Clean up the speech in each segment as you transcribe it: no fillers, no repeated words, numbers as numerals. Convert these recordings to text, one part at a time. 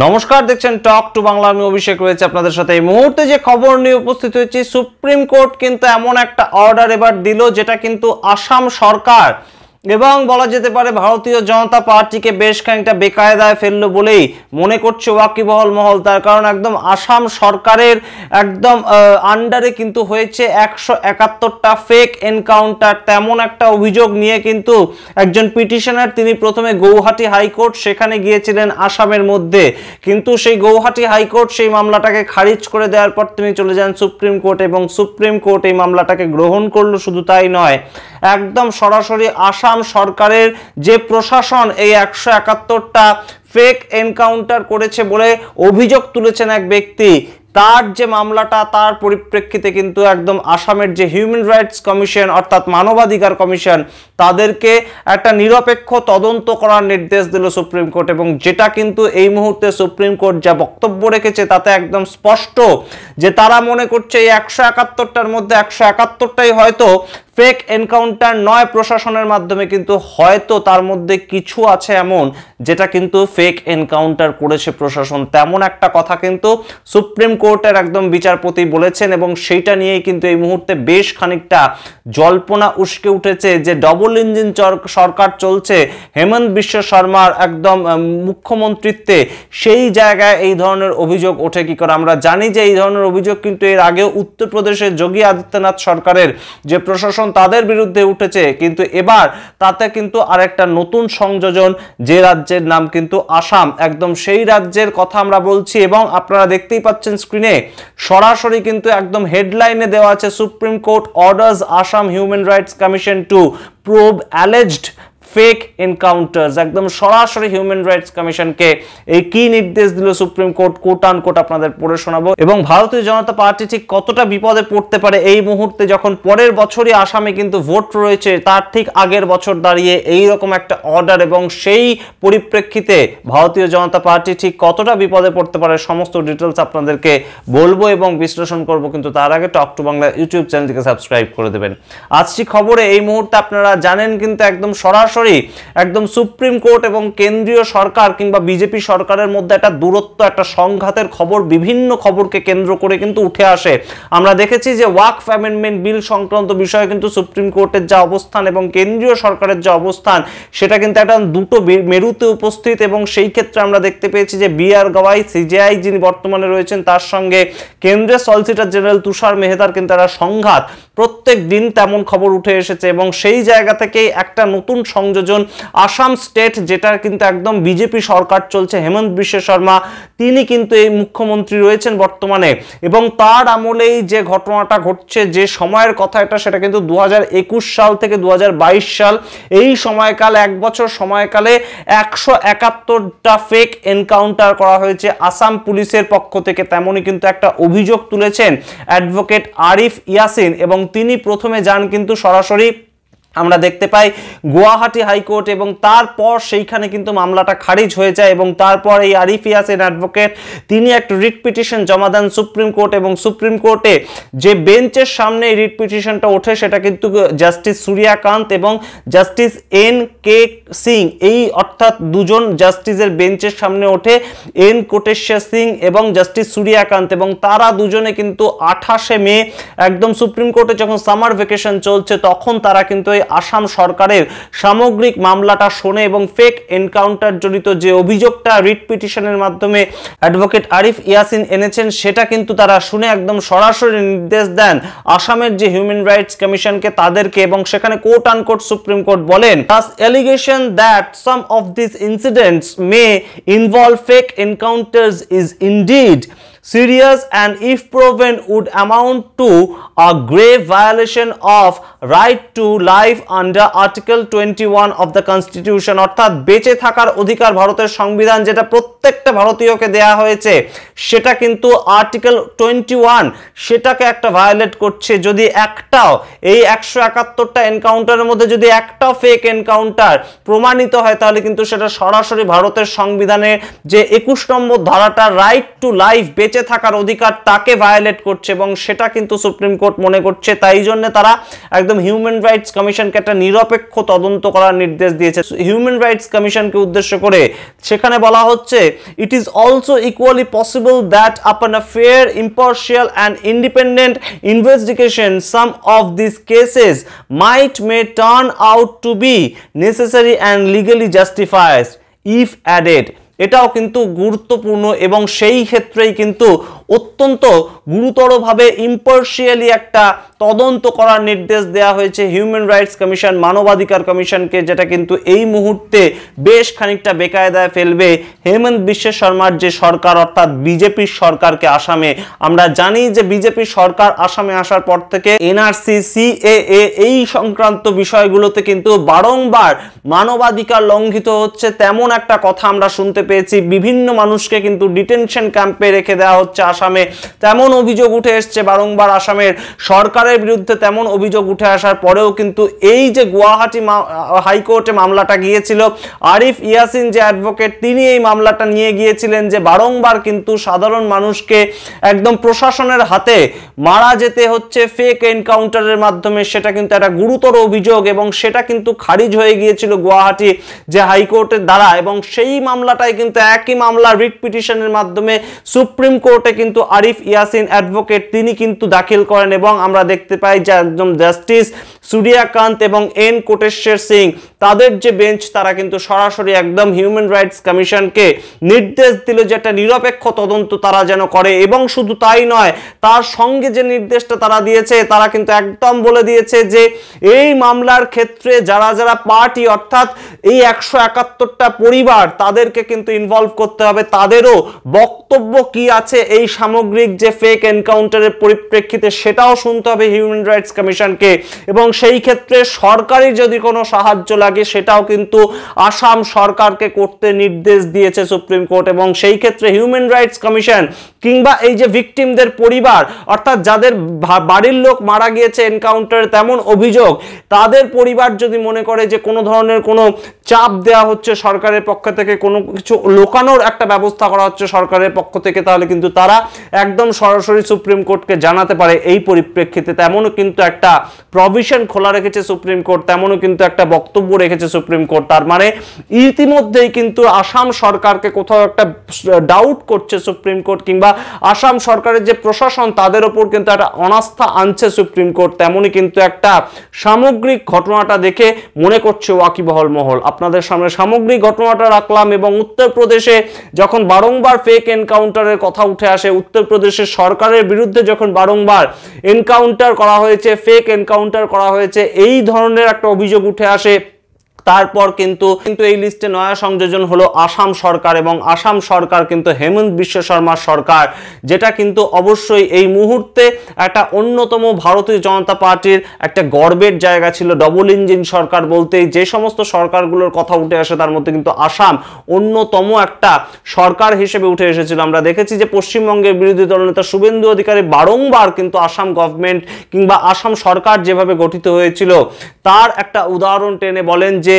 নমস্কার, দেখছেন talk to Bangla. আমি অভিষেক রয়েছে আপনাদের সাথে। এই মুহূর্তে যে খবর নিয়ে উপস্থিত হয়েছি, সুপ্রিম কোর্ট কিন্তু এমন একটা অর্ডার এবার দিল যেটা কিন্তু আসাম সরকার এবং বলা যেতে পারে ভারতীয় জনতা পার্টিকে বেশ খানিকটা বেকায়দায় ফেললো বলেই মনে করছে ওয়াকিবহল মহল। তার কারণ একদম আসাম সরকারের একদম আন্ডারে কিন্তু হয়েছে 171টা ফেক এনকাউন্টার। তেমন একটা অভিযোগ নিয়ে কিন্তু একজন পিটিশনার, তিনি প্রথমে গৌহাটি হাইকোর্ট, সেখানে গিয়েছিলেন আসামের মধ্যে, কিন্তু সেই গৌহাটি হাইকোর্ট সেই মামলাটাকে খারিজ করে দেওয়ার পর তিনি চলে যান সুপ্রিম কোর্ট এবং সুপ্রিম কোর্ট এই মামলাটাকে গ্রহণ করলো। শুধু তাই নয়, একদম সরাসরি আসাম সরকারের যে প্রশাসন এই 171টা ফেক এনকাউন্টার করেছে বলে অভিযোগ তুলেছেন এক ব্যক্তি, তার যে মামলাটা, তার পরিপ্রেক্ষিতে কিন্তু একদম আসামের যে হিউম্যান রাইটস কমিশন অর্থাৎ মানবাধিকার কমিশন, তাদেরকে একটা নিরপেক্ষ তদন্ত করার নির্দেশ দিল সুপ্রিম কোর্ট। এবং যেটা কিন্তু এই মুহূর্তে সুপ্রিম কোর্ট যা বক্তব্য রেখেছে তাতে একদম স্পষ্ট যে তারা মনে করছে এই 171টার মধ্যে 171টাই হয়তো ফেক এনকাউন্টার নয় প্রশাসনের মাধ্যমে, কিন্তু হয়তো তার মধ্যে কিছু আছে এমন যেটা কিন্তু ফেক এনকাউন্টার করেছে প্রশাসন। তেমন একটা কথা কিন্তু সুপ্রিম কোর্টের একদম বিচারপতি বলেছেন এবং সেইটা নিয়েই কিন্তু এই মুহূর্তে বেশ খানিকটা জল্পনা উস্কে উঠেছে যে ডবল ইঞ্জিন সরকার চলছে হেমন্ত বিশ্ব শর্মার একদম মুখ্যমন্ত্রীত্বে, সেই জায়গায় এই ধরনের অভিযোগ ওঠে কি করে। আমরা জানি যে এই ধরনের অভিযোগ কিন্তু এর আগেও উত্তরপ্রদেশের যোগী আদিত্যনাথ সরকারের যে প্রশাসন তাদের বিরুদ্ধে উঠেছে, কিন্তু এবার তাতে কিন্তু আরেকটা নতুন সংযোজন, যে রাজ্যের নাম কিন্তু আসাম, একদম সেই রাজ্যের কথা আমরা বলছি। এবং আপনারা দেখতেই পাচ্ছেন স্ক্রিনে সরাসরি কিন্তু একদম হেডলাইনে দেওয়া আছে supreme court orders Assam human rights commission to probe alleged fake encounters. একদম সরাসরি হিউম্যান রাইটস কমিশনকে এই কি নির্দেশ দিল supreme court, quote unquote আপনাদের পড়ে শোনাবো। এবং ভারতীয় জনতা পার্টি ঠিক কতটা বিপদে পড়তে পারে এই মুহূর্তে, যখন পরের বছরই আসামে কিন্তু ভোট রয়েছে, তার ঠিক আগের বছর দাঁড়িয়ে এই রকম একটা অর্ডার, এবং সেই পরিপ্রেক্ষিতে ভারতীয় জনতা পার্টি ঠিক কতটা বিপদে পড়তে পারে সমস্ত ডিটেলস আপনাদেরকে বলবো এবং বিশ্লেষণ করব। কিন্তু তার আগে টক টু বাংলা ইউটিউব চ্যানেলটিকে সাবস্ক্রাইব করে দেবেন। আজকে খবরে এই মুহূর্তে আপনারা জানেন কিন্তু একদম সরাসরি একদম সুপ্রিম কোর্ট এবং কেন্দ্রীয় সরকার কিংবা বিজেপি সরকারের মধ্যে একটা দূরত্ব, একটা সংঘাতের খবর, বিভিন্ন খবরকে কেন্দ্র করে কিন্তু উঠে আসে। আমরা দেখেছি যে ওয়াকফ অ্যামেন্ডমেন্ট বিল সংক্রান্ত বিষয়ে কিন্তু সুপ্রিম কোর্টের যা অবস্থান এবং কেন্দ্রীয় সরকারের যে অবস্থান, সেটা কিন্তু একটা দুটো মেরুতে উপস্থিত। এবং সেই ক্ষেত্রে আমরা দেখতে পেয়েছি যে বি.আর. গাওয়াই, সিজেআই যিনি বর্তমানে রয়েছেন, তার সঙ্গে কেন্দ্রের সলিসিটর জেনারেল তুষার মেহতার কিন্তু একটা সংঘাত প্রত্যেক দিন তেমন খবর উঠে এসেছে। এবং সেই জায়গা থেকেই একটা নতুন সংযোজন, আসাম স্টেট যেটার কিন্তু একদম বিজেপি সরকার চলছে, হেমন্ত বিশ্ব শর্মা তিনি কিন্তু এই মুখ্যমন্ত্রী রয়েছেন বর্তমানে। এবং তার আমলেই যে ঘটনাটা ঘটছে, যে সময়ের কথা এটা, সেটা কিন্তু 2021 সাল থেকে 2022 সাল, এই সময়কাল, এক বছর সময়কালে 171টা ফেক এনকাউন্টার করা হয়েছে আসাম পুলিশের পক্ষ থেকে। তেমনই কিন্তু একটা অভিযোগ তুলেছেন অ্যাডভোকেট আরিফ ইয়াসিন, এবং তিনি প্রথমে যান কিন্তু সরাসরি আমরা দেখতে পাই গুয়াহাটি হাইকোর্ট, এবং তারপর সেইখানে কিন্তু মামলাটা খারিজ হয়ে যায়। এবং তারপর এই আরিফ ইয়াসিন অ্যাডভোকেট তিনি একটা রিট পিটিশন জমা দেন সুপ্রিম কোর্ট, এবং সুপ্রিম কোর্টে যে বেঞ্চের সামনে এই রিট পিটিশনটা ওঠে সেটা কিন্তু জাস্টিস সূর্যকান্ত এবং জাস্টিস এন.কে. সিং, এই অর্থাৎ দুজন জাস্টিসের বেঞ্চের সামনে ওঠে, এন. কোটেশ্বর সিং এবং জাস্টিস সূর্যকান্ত। এবং তারা দুজনে কিন্তু 28শে মে একদম সুপ্রিম কোর্টে যখন সামার ভ্যাকেশন চলছে, তখন তারা কিন্তু আসাম সরকারের সামগ্রিক মামলাটা শোনে এবং ফেক এনকাউন্টার জড়িত যে অভিযোগটা রিট পিটিশনের মাধ্যমে অ্যাডভোকেট আরিফ ইয়াসিন এনেছেন, সেটা কিন্তু তারা শুনে একদম সরাসরি নির্দেশ দেন আসামের যে হিউম্যান রাইটস কমিশনকে, তাদেরকে। এবং সেখানে কোট আন কোট সুপ্রিম কোর্ট বলেন, "Thus allegation that some of these incidents may involve fake encounters is indeed serious and if proven would amount to a grave violation of right to life under Article 21 of the Constitution." অর্থাৎ বেঁচে থাকার অধিকার ভারতের সংবিধান যেটা প্রত্যেকটা ভারতীয়কে দেয়া হয়েছে, সেটা কিন্তু আর্টিকেল 21 সেটাকে একটা ভায়োলেট করছে। যদি একটাও এই 171টা এনকাউন্টারের মধ্যে যদি একটাও ফেক এনকাউন্টার প্রমাণিত হয়, তাহলে কিন্তু সেটা সরাসরি ভারতের সংবিধানের যে 21 নম্বর ধারাটা রাইট টু লাইফ, বেঁচে বেঁচে থাকার অধিকার তাকে ভায়োলেট করছে এবং সেটা কিন্তু সুপ্রিম কোর্ট মনে করছে। তাই জন্য তারা একদম হিউম্যান রাইটস কমিশনকে একটা নিরপেক্ষ তদন্ত করার নির্দেশ দিয়েছে। হিউম্যান রাইটস কমিশনকে উদ্দেশ্য করে সেখানে বলা হচ্ছে, it is also equally possible that upon a fair, impartial and independent investigation some of this cases might may turn out to be necessary and legally justified if added. এটাও কিন্তু গুরুত্বপূর্ণ এবং সেই ক্ষেত্রেই কিন্তু অত্যন্ত গুরুতরভাবে ইম্পার্শিয়ালি একটা তদন্ত করার নির্দেশ দেওয়া হয়েছে হিউম্যান রাইটস কমিশন, মানবাধিকার কমিশনকে, যেটা কিন্তু এই মুহূর্তে বেশ খানিকটা বেকায়দায় ফেলবে হেমন্ত বিশ্ব শর্মার যে সরকার, অর্থাৎ বিজেপির সরকারকে আসামে। আমরা জানি যে বিজেপির সরকার আসামে আসার পর থেকে এনআরসি, সিএএ এই সংক্রান্ত বিষয়গুলোতে কিন্তু বারংবার মানবাধিকার লঙ্ঘিত হচ্ছে, তেমন একটা কথা আমরা শুনতে পেয়েছি। বিভিন্ন মানুষকে কিন্তু ডিটেনশন ক্যাম্পে রেখে দেওয়া হচ্ছে আসামে, তেমন অভিযোগ উঠে এসছে বারংবার আসামের সরকারের বিরুদ্ধে। তেমন অভিযোগ উঠে আসার পরেও কিন্তু এই যে গুয়াহাটি হাইকোর্টে মামলাটা গিয়েছিল, আরিফ ইয়াসিন যে অ্যাডভোকেট, তিনি এই মামলাটা নিয়ে গিয়েছিলেন যে বারংবার কিন্তু সাধারণ মানুষকে একদম প্রশাসনের হাতে মারা যেতে হচ্ছে ফেক এনকাউন্টারের মাধ্যমে। সেটা কিন্তু একটা গুরুতর অভিযোগ এবং সেটা কিন্তু খারিজ হয়ে গিয়েছিল গুয়াহাটি যে হাইকোর্টের দ্বারা। এবং সেই মামলাটাই কিন্তু একই মামলা রিট পিটিশনের মাধ্যমে সুপ্রিম কোর্টে কিন্তু আরিফ ইয়াসিন অ্যাডভোকেট তিনি কিন্তু দাখিল করেন এবং আমরা দেখতে পাই যে একদম জাস্টিস সূর্যকান্ত এবং এন কোটেশ্বর সিং তাদের যে বেঞ্চ, তারা কিন্তু সরাসরি একদম হিউম্যান রাইটস কমিশনকে নির্দেশ দিল যে একটা নিরপেক্ষ তদন্ত তারা যেন করে। এবং শুধু তাই নয়, তার সঙ্গে যে নির্দেশটা তারা দিয়েছে, তারা কিন্তু একদম বলে দিয়েছে যে এই মামলার ক্ষেত্রে যারা যারা পার্টি, অর্থাৎ এই 171টা পরিবার, তাদেরকে কিন্তু ইনভলভ করতে হবে, তাদেরও বক্তব্য কি আছে এই সামগ্রিক যে ফেক এনকাউন্টারের পরিপ্রেক্ষিতে সেটাও শুনতে হবে হিউম্যান রাইটস কমিশনকে। এবং সেই ক্ষেত্রে সরকারি যদি কোনো সাহায্য লাগে সেটাও কিন্তু আসাম সরকারকে করতে নির্দেশ দিয়েছে সুপ্রিম কোর্ট। এবং সেই ক্ষেত্রে হিউম্যান রাইটস কমিশন কিংবা এই যে ভিকটিমদের পরিবার, অর্থাৎ যাদের বাড়ির লোক মারা গিয়েছে এনকাউন্টারে তেমন অভিযোগ, তাদের পরিবার যদি মনে করে যে কোনো ধরনের কোনো চাপ দেওয়া হচ্ছে সরকারের পক্ষ থেকে, কোনো কিছু লোকানোর একটা ব্যবস্থা করা হচ্ছে সরকারের পক্ষ থেকে, তাহলে কিন্তু তারা একদম সরাসরি সুপ্রিম কোর্টকে জানাতে পারে। এই পরিপ্রেক্ষিতে তেমনও কিন্তু একটা প্রভিশন খোলা রেখেছে সুপ্রিম কোর্ট, তেমনও কিন্তু একটা বক্তব্য রেখেছে সুপ্রিম কোর্ট। তার মানে ইতিমধ্যেই কিন্তু আসাম সরকারকে কোথাও একটা ডাউট করছে সুপ্রিম কোর্ট, কিংবা আসাম সরকারের যে প্রশাসন তাদের উপর কিন্তু একটা অনাস্থা আনছে সুপ্রিম কোর্ট। তেমনই কিন্তু একটা সামগ্রিক ঘটনাটা দেখে মনে করছে ওয়াকিবহল মহল। আপনাদের সামনে সামগ্রিক ঘটনাটা রাখলাম। এবং উত্তরপ্রদেশে যখন বারংবার ফেক এনকাউন্টারের কথা উঠে আসে, উত্তরপ্রদেশের সরকারের বিরুদ্ধে যখন বারংবার এনকাউন্টার করা হয়েছে, ফেক এনকাউন্টার করা হয়েছে, এই ধরনের একটা অভিযোগ উঠে আসে, তারপর কিন্তু এই লিস্টে নয়া সংযোজন হলো আসাম সরকার। এবং আসাম সরকার কিন্তু হেমন্ত বিশ্ব শর্মার সরকার, যেটা কিন্তু অবশ্যই এই মুহূর্তে একটা অন্যতম ভারতীয় জনতা পার্টির একটা গর্বের জায়গা ছিল। ডবল ইঞ্জিন সরকার বলতেই যে সমস্ত সরকারগুলোর কথা উঠে আসে তার মধ্যে কিন্তু আসাম অন্যতম একটা সরকার হিসেবে উঠে এসেছিল। আমরা দেখেছি যে পশ্চিমবঙ্গের বিরোধী দলনেতা শুভেন্দু অধিকারী বারংবার কিন্তু আসাম গভর্নমেন্ট কিংবা আসাম সরকার যেভাবে গঠিত হয়েছিল তার একটা উদাহরণ টেনে বলেন যে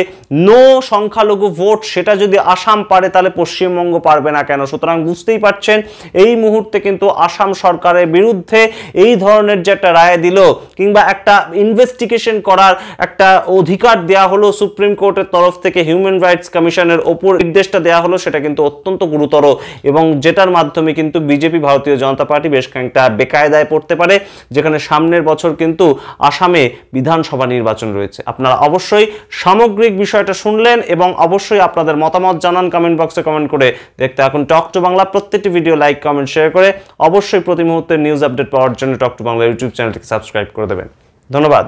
নো সংখ্যালঘু ভোট, সেটা যদি আসাম পারে তাহলে পশ্চিমবঙ্গ পারবে না কেন। সুতরাং বুঝতেই পারছেন এই মুহূর্তে কিন্তু আসাম সরকারের বিরুদ্ধে এই ধরনের যে একটা রায় দিল কিংবা একটা ইনভেস্টিগেশন করার একটা অধিকার দেয়া হলো সুপ্রিম কোর্টের তরফ থেকে, হিউম্যান রাইটস কমিশনের ওপর নির্দেশটা দেয়া হলো, সেটা কিন্তু অত্যন্ত গুরুতর এবং যেটার মাধ্যমে কিন্তু বিজেপি, ভারতীয় জনতা পার্টি বেশ খানিকটা বেকায়দায় পড়তে পারে, যেখানে সামনের বছর কিন্তু আসামে বিধানসভা নির্বাচন রয়েছে। আপনারা অবশ্যই সামগ্রিক বিষয়টা শুনলেন এবং অবশ্যই আপনাদের মতামত জানান কমেন্ট বক্সে কমেন্ট করে। দেখতে এখন টক টু বাংলা প্রত্যেকটি ভিডিও লাইক, কমেন্ট, শেয়ার করে অবশ্যই প্রতি মুহূর্তের নিউজ আপডেট পাওয়ার জন্য টক টু বাংলা ইউটিউব চ্যানেলটিকে সাবস্ক্রাইব করে দেবেন। ধন্যবাদ।